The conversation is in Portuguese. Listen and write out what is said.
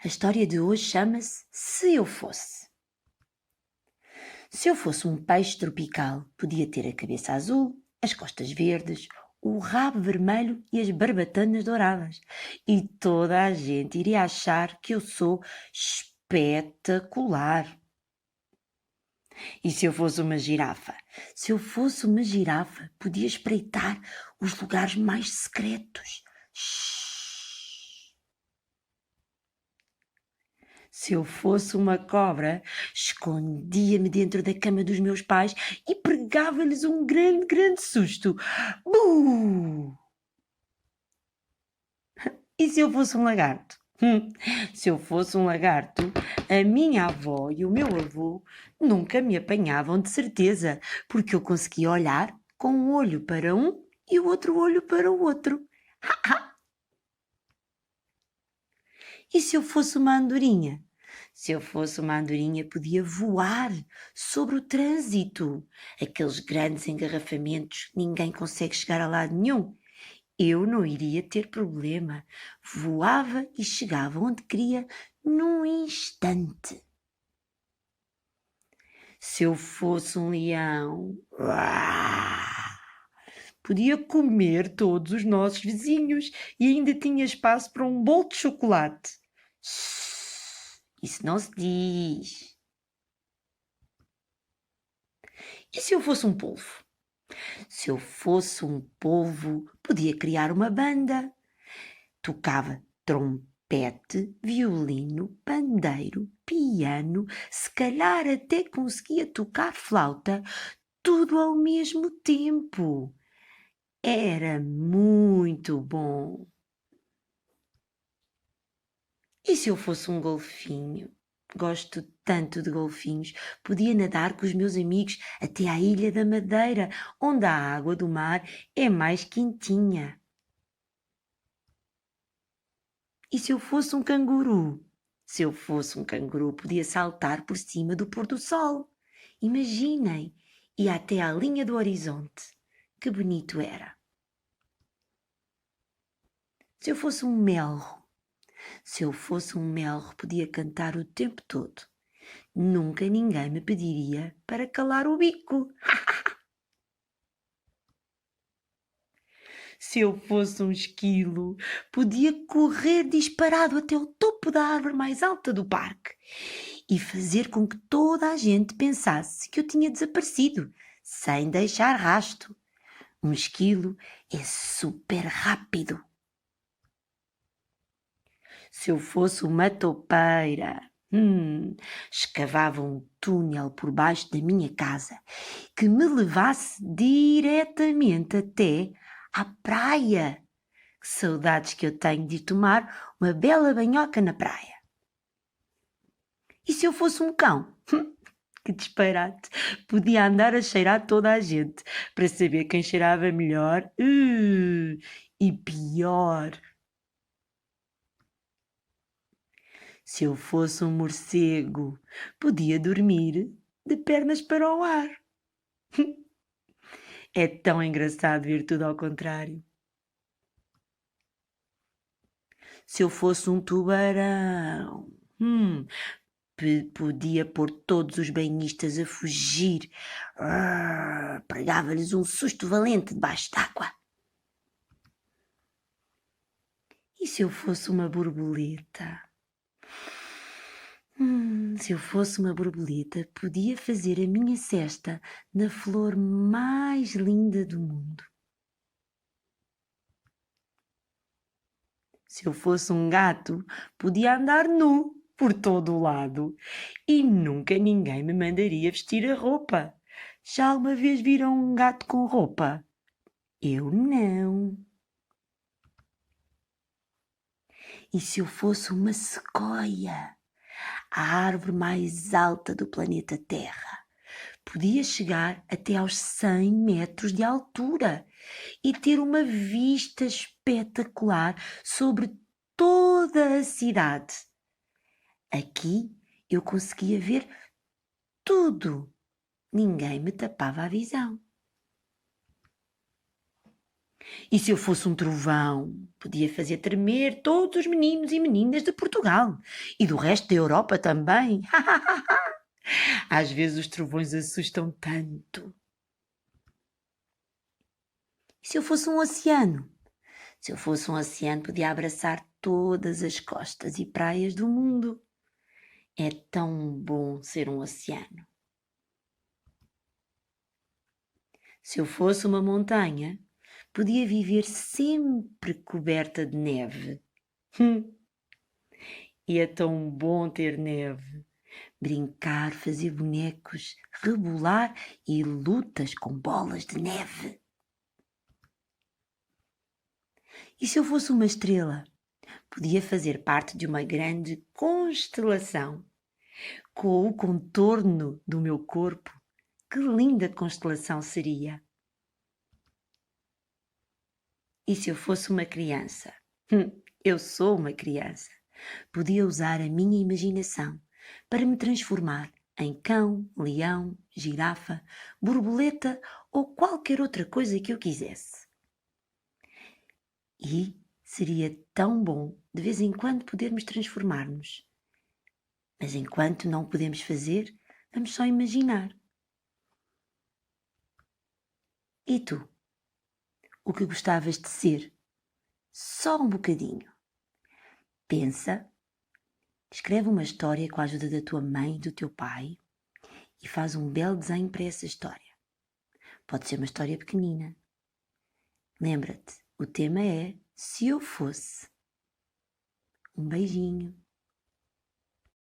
A história de hoje chama-se Se Eu Fosse. Se eu fosse um peixe tropical, podia ter a cabeça azul, as costas verdes, o rabo vermelho e as barbatanas douradas. E toda a gente iria achar que eu sou espetacular. E se eu fosse uma girafa? Se eu fosse uma girafa, podia espreitar os lugares mais secretos. Se eu fosse uma cobra, escondia-me dentro da cama dos meus pais e pregava-lhes um grande, grande susto. Buh! E se eu fosse um lagarto? Se eu fosse um lagarto, a minha avó e o meu avô nunca me apanhavam de certeza, porque eu conseguia olhar com um olho para um e o outro olho para o outro. E se eu fosse uma andorinha? Se eu fosse uma andorinha, podia voar sobre o trânsito. Aqueles grandes engarrafamentos, ninguém consegue chegar a lado nenhum. Eu não iria ter problema. Voava e chegava onde queria num instante. Se eu fosse um leão, podia comer todos os nossos vizinhos e ainda tinha espaço para um bolo de chocolate. Isso não se diz. E se eu fosse um polvo? Se eu fosse um polvo, podia criar uma banda. Tocava trompete, violino, pandeiro, piano, se calhar até conseguia tocar flauta, tudo ao mesmo tempo. Era muito bom. E se eu fosse um golfinho? Gosto tanto de golfinhos. Podia nadar com os meus amigos até à Ilha da Madeira, onde a água do mar é mais quentinha. E se eu fosse um canguru? Se eu fosse um canguru, podia saltar por cima do pôr do sol. Imaginem, ia até à linha do horizonte. Que bonito era. Se eu fosse um melro? Se eu fosse um melro, podia cantar o tempo todo. Nunca ninguém me pediria para calar o bico. Se eu fosse um esquilo, podia correr disparado até o topo da árvore mais alta do parque e fazer com que toda a gente pensasse que eu tinha desaparecido, sem deixar rasto. Um esquilo é super rápido. Se eu fosse uma toupeira, escavava um túnel por baixo da minha casa que me levasse diretamente até à praia. Que saudades que eu tenho de ir tomar uma bela banhoca na praia. E se eu fosse um cão? Que disparate! Podia andar a cheirar toda a gente para saber quem cheirava melhor e pior. Se eu fosse um morcego, podia dormir de pernas para o ar. É tão engraçado ver tudo ao contrário. Se eu fosse um tubarão, podia pôr todos os banhistas a fugir. Pregava-lhes um susto valente debaixo d'água. E se eu fosse uma borboleta? Se eu fosse uma borboleta, podia fazer a minha cesta na flor mais linda do mundo. Se eu fosse um gato, podia andar nu por todo o lado e nunca ninguém me mandaria vestir a roupa. Já alguma vez viram um gato com roupa? Eu não. E se eu fosse uma sequoia, a árvore mais alta do planeta Terra? Podia chegar até aos 100 metros de altura e ter uma vista espetacular sobre toda a cidade. Aqui eu conseguia ver tudo. Ninguém me tapava a visão. E se eu fosse um trovão, podia fazer tremer todos os meninos e meninas de Portugal e do resto da Europa também. Às vezes os trovões assustam tanto. E se eu fosse um oceano? Se eu fosse um oceano, podia abraçar todas as costas e praias do mundo. É tão bom ser um oceano. Se eu fosse uma montanha, podia viver sempre coberta de neve. E é tão bom ter neve. Brincar, fazer bonecos, rebolar e lutas com bolas de neve. E se eu fosse uma estrela? Podia fazer parte de uma grande constelação. Com o contorno do meu corpo, que linda constelação seria! E se eu fosse uma criança? Eu sou uma criança. Podia usar a minha imaginação para me transformar em cão, leão, girafa, borboleta ou qualquer outra coisa que eu quisesse. E seria tão bom de vez em quando podermos transformar-nos. Mas enquanto não podemos fazer, vamos só imaginar. E tu? O que gostavas de ser? Só um bocadinho. Pensa, escreve uma história com a ajuda da tua mãe e do teu pai e faz um belo desenho para essa história. Pode ser uma história pequenina. Lembra-te, o tema é Se Eu Fosse. Um beijinho.